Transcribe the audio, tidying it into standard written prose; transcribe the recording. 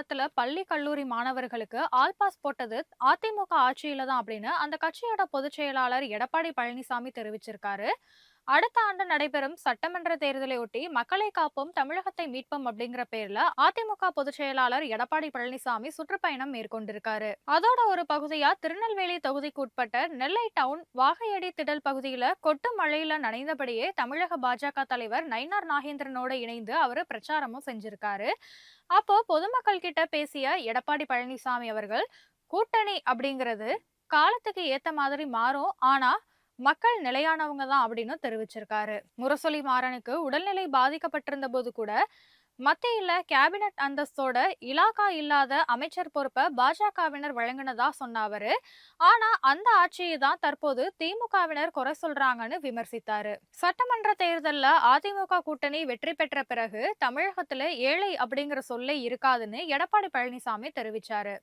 காலத்துல பள்ளி, கல்லூரி மாணவர்களுக்கு ஆல் பாஸ் போட்டது அதிமுக ஆட்சியில தான் அப்படின்னு அந்த கட்சியோட பொதுச் செயலாளர் எடப்பாடி பழனிசாமி தெரிவிச்சிருக்காரு. அடுத்த ஆண்டு நடைபெறும் சட்டமன்ற தேர்தலை ஒட்டி மக்களை காப்போம் தமிழகத்தை மீட்போம் அப்படிங்கிற பேர்ல அதிமுக பொதுச் செயலாளர் எடப்பாடி பழனிசாமி சுற்றுப்பயணம் மேற்கொண்டிருக்காரு. அதோட ஒரு பகுதியா திருநெல்வேலி தொகுதிக்கு உட்பட்ட நெல்லை டவுன் வாகையடி திடல் பகுதியில கொட்டு மழையில நனைந்தபடியே தமிழக பாஜக தலைவர் நயினார் நாகேந்திரனோட இணைந்து அவரு பிரச்சாரமும் செஞ்சிருக்காரு. அப்போ பொதுமக்கள் கிட்ட பேசிய எடப்பாடி பழனிசாமி அவர்கள், கூட்டணி அப்படிங்கிறது காலத்துக்கு ஏத்த மாதிரி மாறும். ஆனா மக்கள் நிலையானவங்க தான் அப்படின்னு தெரிவிச்சிருக்காரு. முரசொலி மாறனுக்கு உடல்நிலை பாதிக்கப்பட்டிருந்த போது கூட மத்தியில கேபினட் அந்தஸ்தோட இலாகா இல்லாத அமைச்சர் பொறுப்பை பாஜகவினர் வழங்கினதா சொன்ன அவரு, ஆனா அந்த ஆட்சியை தான் தற்போது திமுகவினர் குறை சொல்றாங்கன்னு விமர்சித்தாரு. சட்டமன்ற தேர்தல்ல அதிமுக கூட்டணி வெற்றி பெற்ற பிறகு தமிழகத்துல ஏழை அப்படிங்கிற சொல்லே இருக்காதுன்னு எடப்பாடி பழனிசாமி தெரிவிச்சாரு.